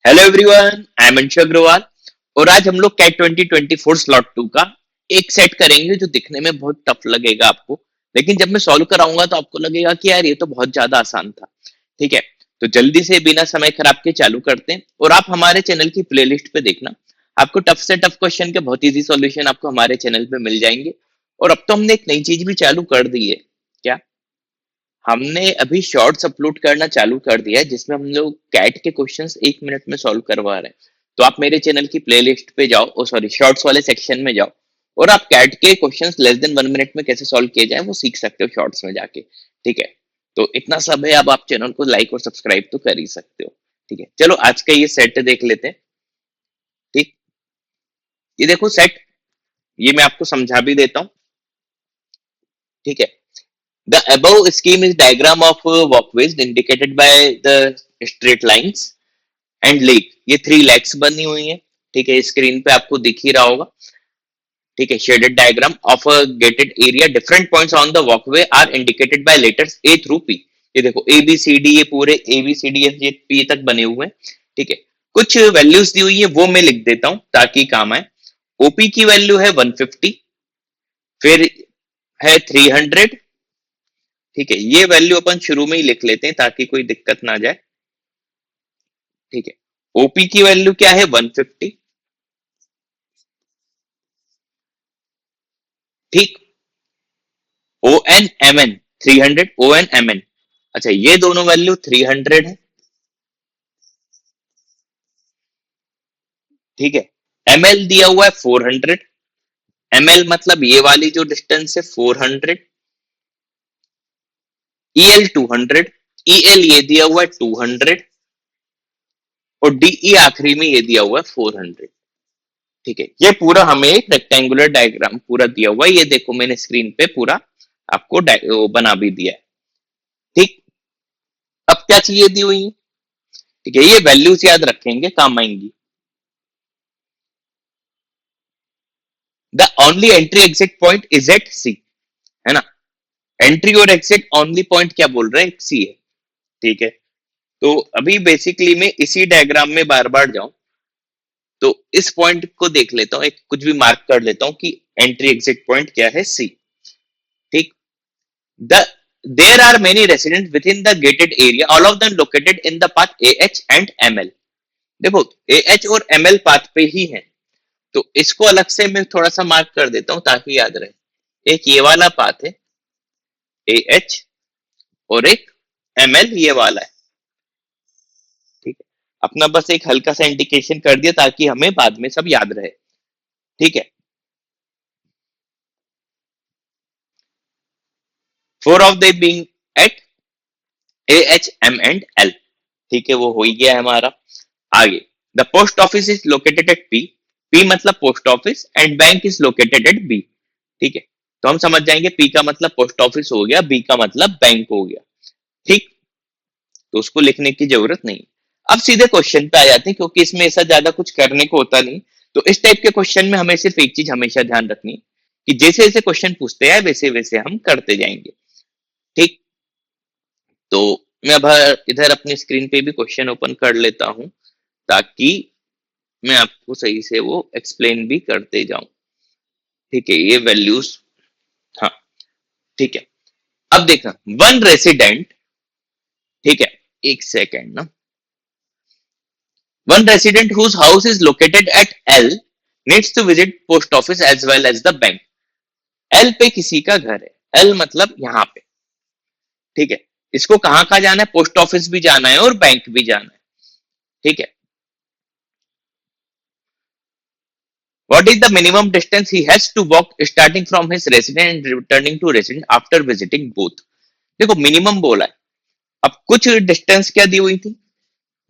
Hello everyone, I am Anshu Agarwal. और आज हम लोग कैट 2024 स्लॉट 2 का एक सेट करेंगे जो दिखने में बहुत टफ लगेगा आपको, लेकिन जब मैं सॉल्व कराऊंगा तो आपको लगेगा कि यार ये तो बहुत ज्यादा आसान था। ठीक है, तो जल्दी से बिना समय खराब के चालू करते हैं और आप हमारे चैनल की प्लेलिस्ट पे देखना, आपको टफ से टफ क्वेश्चन के बहुत इजी सॉल्यूशन आपको हमारे चैनल पे मिल जाएंगे। और अब तो हमने एक नई चीज भी चालू कर दी है। क्या? हमने अभी शॉर्ट्स अपलोड करना चालू कर दिया है जिसमें हम लोग कैट के क्वेश्चंस 1 मिनट में सॉल्व करवा रहे हैं। तो आप मेरे चैनल की प्लेलिस्ट पे जाओ, ओ सॉरी, शॉर्ट्स वाले सेक्शन में जाओ और आप कैट के क्वेश्चंस लेस देन 1 मिनट में कैसे सॉल्व किए जाए वो सीख सकते हो शॉर्ट्स में जाके। ठीक है, तो इतना सब है। अब आप चैनल को लाइक और सब्सक्राइब तो कर ही सकते हो। ठीक है, चलो आज का ये सेट देख लेते हैं। ठीक, ये देखो सेट, ये मैं आपको समझा भी देता हूँ। ठीक है, the above scheme is diagram of walkways indicated by the straight lines and lake। ये 3 लेग्स बनी हुई है। ठीक है, स्क्रीन पे आपको दिख ही रहा होगा। ठीक है, shaded diagram of a gated area, different points on the walkway are indicated by letters A through P. ये देखो ए बी सी डी, ये पूरे ए बी सी डी ये पी तक बने हुए हैं। ठीक है, कुछ वैल्यूज दी हुई है वो मैं लिख देता हूं ताकि काम आए। ओपी की वैल्यू है 150, फिर है 300। ठीक है, ये वैल्यू अपन शुरू में ही लिख लेते हैं ताकि कोई दिक्कत ना जाए। ठीक है, ओपी की वैल्यू क्या है? 150। ठीक, O N M N 300, O N M N. अच्छा, ये दोनों वैल्यू 300 है। ठीक है, एम एल दिया हुआ है 400। एम एल मतलब ये वाली जो डिस्टेंस है 400। ई एल 200, ई एल ये दिया हुआ है 200 और डीई आखिरी में ये दिया हुआ है 400। ठीक है, ये पूरा हमें एक रेक्टेंगुलर डायग्राम पूरा दिया हुआ है। ये देखो मैंने स्क्रीन पे पूरा आपको वो बना भी दिया है। ठीक, अब क्या चाहिए दी हुई है? ठीक है, ये वैल्यूज याद रखेंगे, काम आएंगी। The only entry exit point is at C, है ना। एंट्री और एग्जिट ओनली पॉइंट क्या बोल रहे हैं? सी है। ठीक है, तो अभी बेसिकली मैं इसी डायग्राम में बार बार जाऊं तो इस पॉइंट को देख लेता हूं, एक कुछ भी मार्क कर लेता हूं कि एंट्री एग्जिट पॉइंट क्या है? सी। ठीक, the there are many resident within the gated area, all of them located in the path A H and M L. देखो ए एच और एम एल पाथ पे ही है, तो इसको अलग से मैं थोड़ा सा मार्क कर देता हूं ताकि याद रहे। एक ये वाला पाथ है ए एच और एक एम एल ये वाला है। ठीक है, अपना बस एक हल्का सा इंडिकेशन कर दिया ताकि हमें बाद में सब याद रहे। ठीक है, 4 of them being at A H M and L. ठीक है, वो हो ही गया है हमारा। आगे, the post office is located at P. P मतलब post office and bank is located at B. ठीक है, तो हम समझ जाएंगे पी का मतलब पोस्ट ऑफिस हो गया, बी का मतलब बैंक हो गया। ठीक, तो उसको लिखने की जरूरत नहीं। अब सीधे क्वेश्चन पे आ जाते हैं क्योंकि इसमें ऐसा ज्यादा कुछ करने को होता नहीं। तो इस टाइप के क्वेश्चन में हमें सिर्फ एक चीज हमेशा ध्यान रखनी है कि जैसे जैसे क्वेश्चन पूछते हैं वैसे वैसे हम करते जाएंगे। ठीक, तो मैं अब इधर अपनी स्क्रीन पे भी क्वेश्चन ओपन कर लेता हूं ताकि मैं आपको सही से वो एक्सप्लेन भी करते जाऊं। ठीक है, ये वैल्यूज, हाँ ठीक है। अब देखना, वन रेसिडेंट, ठीक है, एक सेकेंड ना। One resident whose house is located at L needs to visit post office as well as the bank। L पे किसी का घर है, L मतलब यहाँ पे। ठीक है, इसको कहाँ कहाँ जाना है? पोस्ट ऑफिस भी जाना है और बैंक भी जाना है। ठीक है, what is the minimum distance he has to walk starting from his residence and returning to residence after visiting both। देखो मिनिमम बोला है, अब कुछ डिस्टेंस क्या दी हुई थी?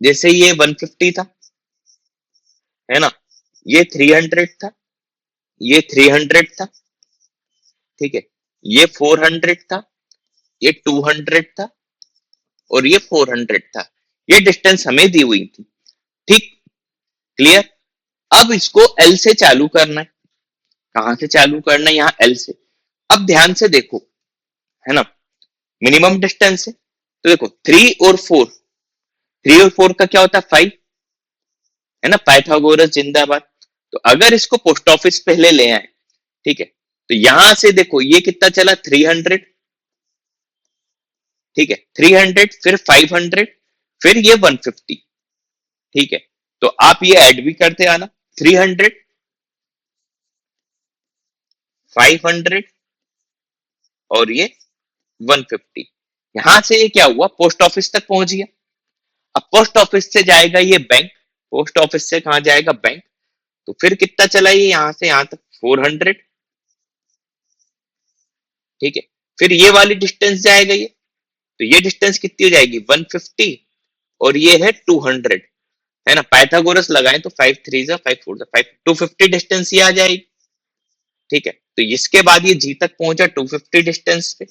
जैसे ये 150 था, है ना, ये 300 था, ये 300 था। ठीक है, ये 400 था, ये 200 था और ये 400 था। ये डिस्टेंस हमें दी हुई थी। ठीक, क्लियर। अब इसको एल से चालू करना है। कहां से चालू करना है? यहाँ एल से। अब ध्यान से देखो, है ना, मिनिमम डिस्टेंस है तो देखो 3 और 4, 3 और 4 का क्या होता है? 5। है ना, पाइथागोरस जिंदाबाद। तो अगर इसको पोस्ट ऑफिस पहले ले आए, ठीक है, तो यहां से देखो ये कितना चला 300, ठीक है, 300 फिर 500 फिर ये 150, ठीक है। तो आप ये ऐड भी करते आना, 300 500 और ये 150। यहां से ये क्या हुआ, पोस्ट ऑफिस तक पहुंच गया। अब पोस्ट ऑफिस से जाएगा ये बैंक, पोस्ट ऑफिस से कहां जाएगा, बैंक। तो फिर कितना चला ये यहां से यहां तक 400, ठीक है। फिर ये वाली डिस्टेंस जाएगा ये, तो ये डिस्टेंस कितनी हो जाएगी 150 और ये है 200, है ना। पाइथागोरस लगाएं तो 5 3 जा 5 4 जा 5, 250 डिस्टेंस ये आ जाएगी, ठीक है। तो इसके बाद ये जी तक पहुंचा 250 डिस्टेंस पे,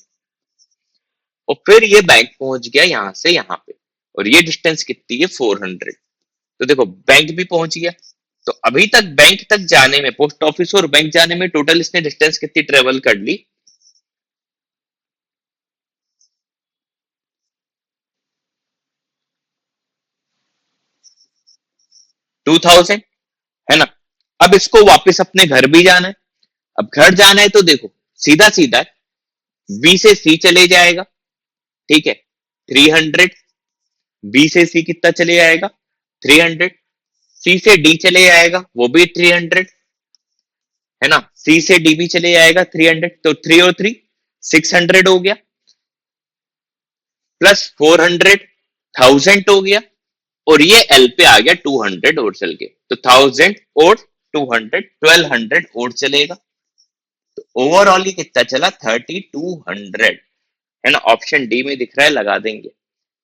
और फिर ये बैंक पहुंच गया यहां से यहां पे, और ये डिस्टेंस कितनी है 400। तो देखो बैंक भी पहुंच गया। तो अभी तक बैंक तक जाने में, पोस्ट ऑफिस और बैंक जाने में टोटल इसने डिस्टेंस कितनी ट्रेवल कर ली, 2000, है ना। अब इसको वापस अपने घर भी जाना है। अब घर जाना है तो देखो सीधा सीधा बी से सी चले जाएगा, ठीक है, 300। बी से सी कितना चले जाएगा 300। सी से डी चले जाएगा वो भी 300, है ना। सी से डी भी चले जाएगा 300, तो 3 और 3 600 हो गया, प्लस 400 1000 हो गया, और ये एल पे आ गया 200 और चल के, तो 1000 और 200 1200 और चलेगा। तो ओवरऑल ये कितना चला 3200, है ना। ऑप्शन डी में दिख रहा है, लगा देंगे,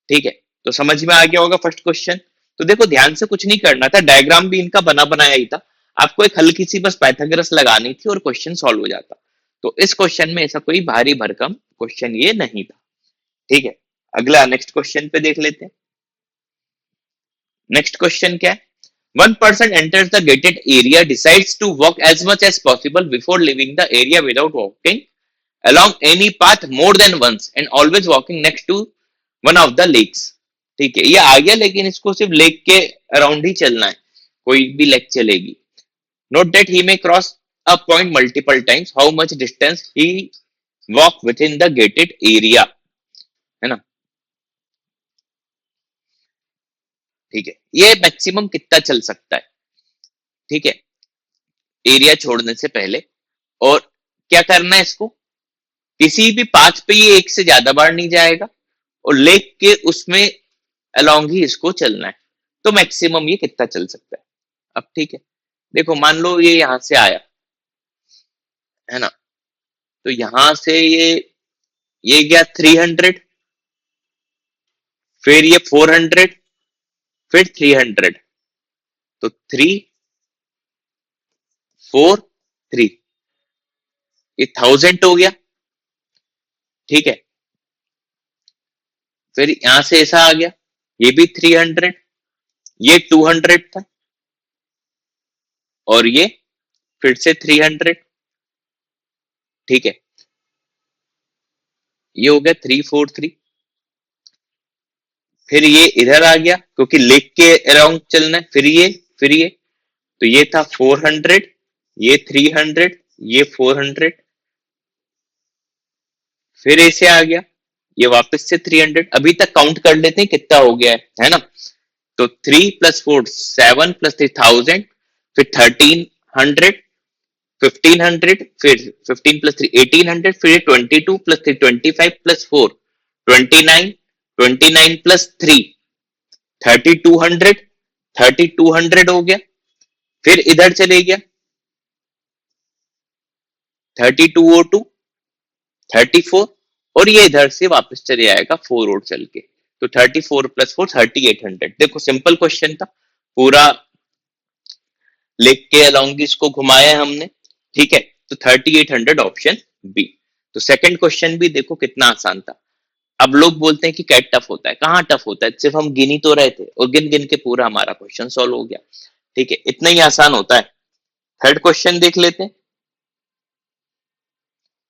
ठीक है। तो समझ में आ गया होगा फर्स्ट क्वेश्चन। तो देखो ध्यान से कुछ नहीं करना था, डायग्राम भी इनका बना बनाया ही था, आपको एक हल्की सी बस पाइथागोरस लगानी थी और क्वेश्चन सॉल्व हो जाता। तो इस क्वेश्चन में ऐसा कोई भारी भरकम क्वेश्चन ये नहीं था, ठीक है। अगला नेक्स्ट क्वेश्चन पे देख लेते हैं। नेक्स्ट क्वेश्चन क्या है, one person enters the gated area, decides to walk as much as possible before leaving the area without walking along any path more than once and always walking next to one of the lakes। ठीक है, ये आ गया, लेकिन इसको सिर्फ lake के around ही चलना है, कोई भी लेक चलेगी। Note that he may cross a point multiple times, how much distance he walk within the gated area, है ना। ठीक है, ये मैक्सिमम कितना चल सकता है, ठीक है, एरिया छोड़ने से पहले। और क्या करना है इसको, किसी भी पाथ पे ये एक से ज्यादा बार नहीं जाएगा, और लेक के उसमें अलोंग ही इसको चलना है। तो मैक्सिमम ये कितना चल सकता है। अब ठीक है, देखो मान लो ये यहां से आया, है ना। तो यहां से ये गया 300, फिर ये 400, फिर 300, तो 3 4 3, ये 1000 हो गया, ठीक है। फिर यहां से ऐसा आ गया, ये भी 300, ये 200 था, और ये फिर से 300, ठीक है। ये हो गया 3 4 3। फिर ये इधर आ गया क्योंकि लेक के अराउंड चलना है, फिर ये तो ये था 400, ये 300, ये 400, फिर ऐसे आ गया, ये वापस से 300। अभी तक काउंट कर लेते हैं कितना हो गया है ना। तो 3 + 4 7 + 3 1000, फिर 1300, 1500, फिर 15 + 3 1800, फिर 22 + 3 25 + 4 29, 29 + 3 3200, 3200 हो गया। फिर इधर चले गया 3202, 34, और ये इधर से वापस चले आएगा 4 और चल के। तो 34 + 4 3800। देखो सिंपल क्वेश्चन था, पूरा लेक के अलोंग इसको घुमाया हमने, ठीक है। तो 3800 ऑप्शन बी। तो सेकंड क्वेश्चन भी देखो कितना आसान था। अब लोग बोलते हैं कि कैट टफ होता है, कहाँ टफ होता है, सिर्फ हम गिन ही तो रहे थे और गिन गिन के पूरा हमारा क्वेश्चन सॉल्व हो गया, ठीक है, इतना ही आसान होता है। थर्ड क्वेश्चन देख लेते हैं।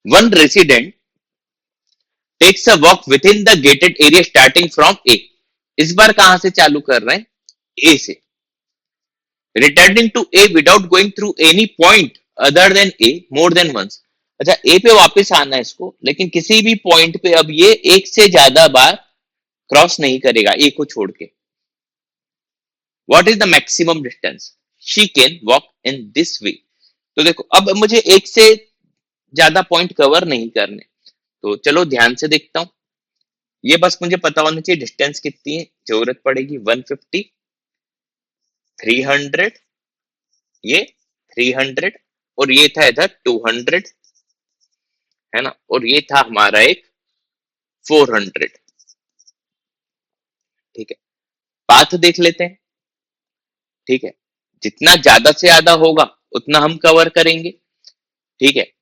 One resident takes a walk within the gated area starting from A. इस बार कहां से चालू कर रहे हैं, ए से, returning to A without going through any point other than A more than once. अच्छा, ए पे वापस आना है इसको, लेकिन किसी भी पॉइंट पे अब ये एक से ज्यादा बार क्रॉस नहीं करेगा ए को छोड़ के। What is the maximum distance she can walk in this way. तो देखो, अब मुझे एक से ज्यादा पॉइंट कवर नहीं करने, तो चलो ध्यान से देखता हूं। ये बस मुझे पता होना चाहिए डिस्टेंस कितनी है। जरूरत पड़ेगी 150, 300, ये 300, और ये था इधर 200, है ना, और ये था हमारा एक 400। ठीक है, पाथ देख लेते हैं। ठीक है, जितना ज्यादा से ज्यादा होगा उतना हम कवर करेंगे। ठीक है,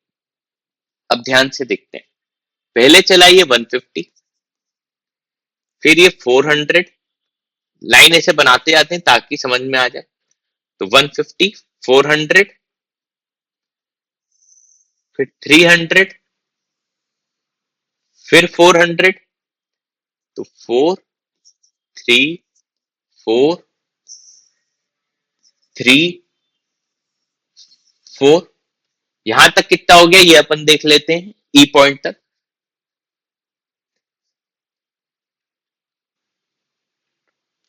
अब ध्यान से देखते हैं। पहले चला ये 150, फिर ये 400। लाइन ऐसे बनाते जाते हैं ताकि समझ में आ जाए। तो 150, 400, फिर 300, फिर 400। तो 4, 3, 4, 3, 4। यहां तक कितना हो गया ये अपन देख लेते हैं, ई पॉइंट तक।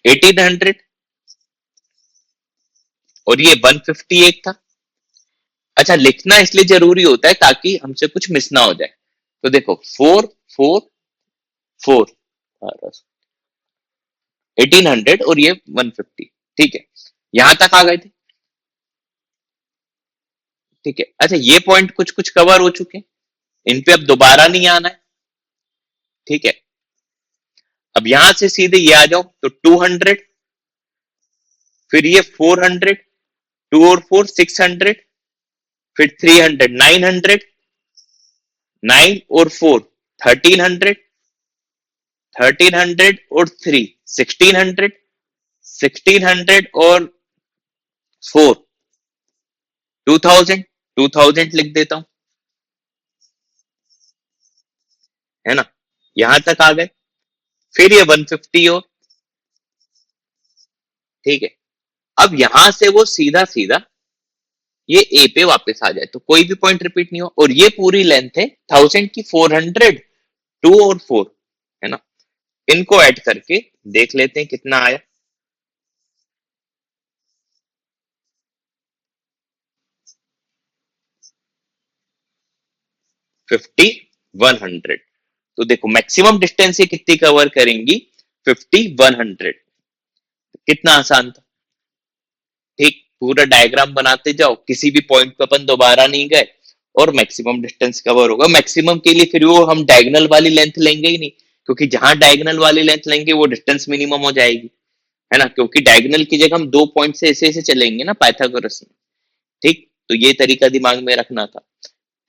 1800, और ये 150 एक था। अच्छा, लिखना इसलिए जरूरी होता है ताकि हमसे कुछ मिस ना हो जाए। तो देखो, 4, 4, 4, 1800, और ये 150। ठीक है, यहां तक आ गए थे। ठीक है, अच्छा, ये पॉइंट कुछ कुछ कवर हो चुके हैं, इन पे अब दोबारा नहीं आना है। ठीक है, अब यहां से सीधे ये आ जाओ तो 200, फिर ये 400, 2 और 4 600, फिर 300 900, 9 और 4 1300, 1300 और 3 1600, 1600 और 4 2000, 2000 लिख देता हूं, है ना। यहां तक आ गए, फिर ये 150 और। ठीक है, अब यहां से वो सीधा सीधा ये ए पे वापस आ जाए तो कोई भी पॉइंट रिपीट नहीं हो, और ये पूरी लेंथ है 1000 की 400, 2 और 4, है ना। इनको ऐड करके देख लेते हैं कितना आया। 50, 100। तो देखो, मैक्सिमम डिस्टेंस ये कितनी कवर करेंगी, 50, 100। कितना आसान था। ठीक, पूरा डायग्राम बनाते जाओ, किसी भी पॉइंट पे अपन दोबारा नहीं गए, और मैक्सिमम डिस्टेंस कवर होगा। मैक्सिमम के लिए फिर वो हम डायगोनल वाली लेंथ लेंगे ही नहीं, क्योंकि जहां डायगोनल वाली लेंथ लेंगे वो डिस्टेंस मिनिमम हो जाएगी, है ना, क्योंकि डायगोनल की जगह हम 2 पॉइंट से ऐसे ऐसे चलेंगे ना पाइथागोरस में। ठीक, तो ये तरीका दिमाग में रखना था।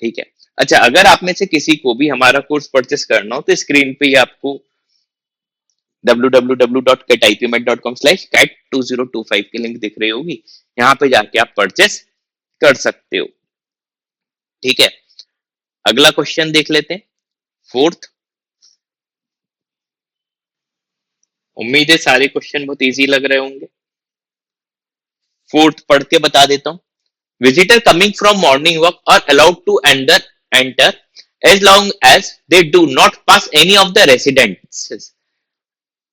ठीक है, अच्छा, अगर आप में से किसी को भी हमारा कोर्स परचेस करना हो तो स्क्रीन पे ही आपको www.getipmet.com/cat2025 की लिंक दिख रही होगी, यहाँ पे जाके आप परचेस कर सकते हो। ठीक है, अगला क्वेश्चन देख लेते हैं, फोर्थ। उम्मीद है सारे क्वेश्चन बहुत इजी लग रहे होंगे। फोर्थ पढ़ के बता देता हूँ। Visitor coming from morning walk are allowed to enter as long as they do not pass any of the residences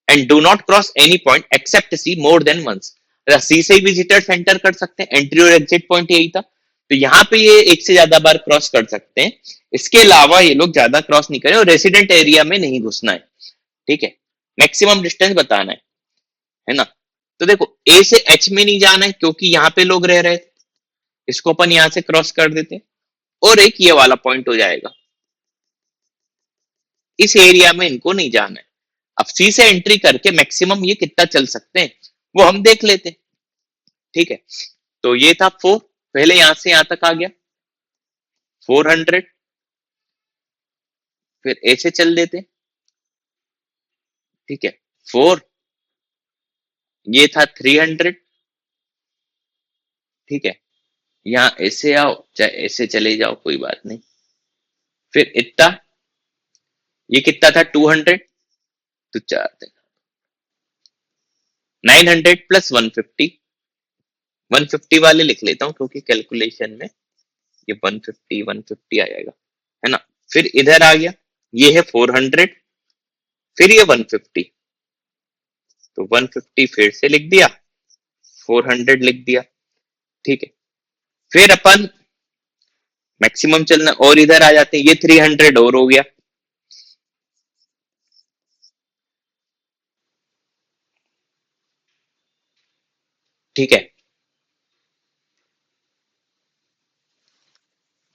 and do not cross any point except C more than once। सी से ही visitors enter कर सकते हैं, entry और exit point यही था। तो यहाँ पे ये एक से ज्यादा बार क्रॉस कर सकते हैं, इसके अलावा ये लोग ज्यादा क्रॉस नहीं करें और रेसिडेंट एरिया में नहीं घुसना है। ठीक है, मैक्सिमम डिस्टेंस बताना है ना। तो देखो, ए से एच में नहीं जाना है क्योंकि यहाँ पे लोग रह रहे थे, इसको अपन यहां से क्रॉस कर देते हैं, और एक ये वाला पॉइंट हो जाएगा, इस एरिया में इनको नहीं जाना है। अब सी से एंट्री करके मैक्सिमम ये कितना चल सकते हैं वो हम देख लेते हैं। ठीक है, तो ये था 4, पहले यहां से यहां तक आ गया 400, फिर ए से चल देते हैं। ठीक है, 4, ये था 300। ठीक है, यहाँ ऐसे आओ चाहे ऐसे चले जाओ कोई बात नहीं, फिर इतना, ये कितना था 200, तो 4 900 प्लस 150, 150 वाले लिख लेता हूँ क्योंकि कैलकुलेशन में ये 150 आ जाएगा, है ना। फिर इधर आ गया, ये है 400, फिर ये 150, तो 150 फिर से लिख दिया, 400 लिख दिया, ठीक है। फिर अपन मैक्सिमम चलना और इधर आ जाते हैं, ये 300 और हो गया, ठीक है।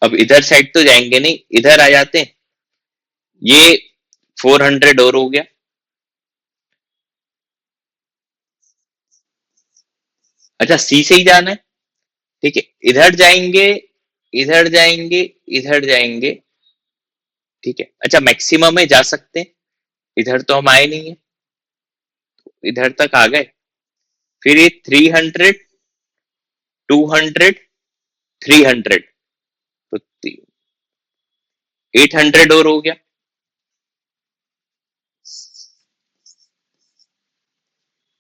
अब इधर साइड तो जाएंगे नहीं, इधर आ जाते हैं, ये 400 और हो गया, अच्छा सी से ही जाना है, ठीक है। इधर जाएंगे, इधर जाएंगे, इधर जाएंगे, ठीक है। अच्छा मैक्सिमम में जा सकते हैं, इधर तो हम आए नहीं है, इधर तक आ गए। फिर ये 300, 200, 300, तो 800 और हो गया,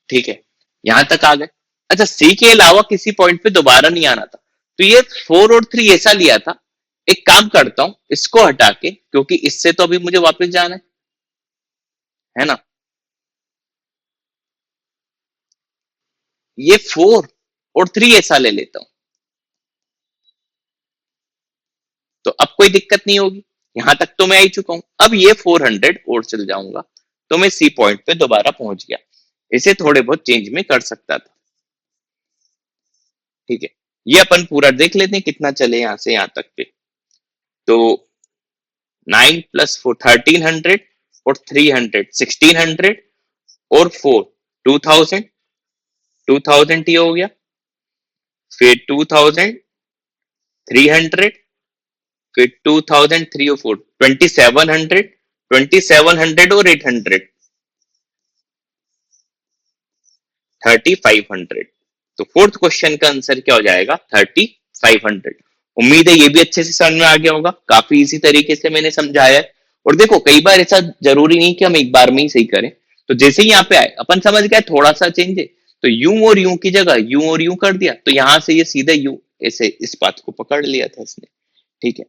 ठीक है। यहां तक आ गए। अच्छा सी के अलावा किसी पॉइंट पे दोबारा नहीं आना था, तो ये 4 और 3 ऐसा लिया था। एक काम करता हूं, इसको हटा के, क्योंकि इससे तो अभी मुझे वापस जाना है ना। ये 4 और 3 ऐसा ले लेता हूं, तो अब कोई दिक्कत नहीं होगी। यहां तक तो मैं आ ही चुका हूं, अब ये 400 और चल जाऊंगा, तो मैं सी पॉइंट पे दोबारा पहुंच गया। इसे थोड़े बहुत चेंज में कर सकता था, ठीक है। ये अपन पूरा देख लेते हैं कितना चले यहां से यहां तक पे। तो 9 + 4 1300, और 300 1600, और 4 2000, 2000 ये हो गया। फिर 2300, फिर 2003 और 4 2700, 2700 और 800, 3500। तो फोर्थ क्वेश्चन का आंसर क्या हो जाएगा? 3500। उम्मीद है ये भी अच्छे से समझ में आ गया होगा, काफी इसी तरीके से मैंने समझाया है। और देखो कई बार ऐसा जरूरी नहीं कि हम एक बार में ही सही करें, तो जैसे ही यहाँ पे आए अपन समझ गए थोड़ा सा चेंज है, तो यूं और यूं की जगह यूं और यूं कर दिया, तो यहां से ये सीधा यूं ऐसे इस बात को पकड़ लिया था इसने, ठीक है।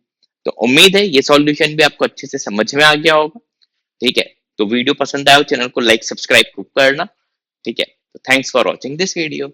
तो उम्मीद है ये सॉल्यूशन भी आपको अच्छे से समझ में आ गया होगा, ठीक है। तो वीडियो पसंद आया हो चैनल को लाइक सब्सक्राइब करना, ठीक है। तो thanks for watching this video.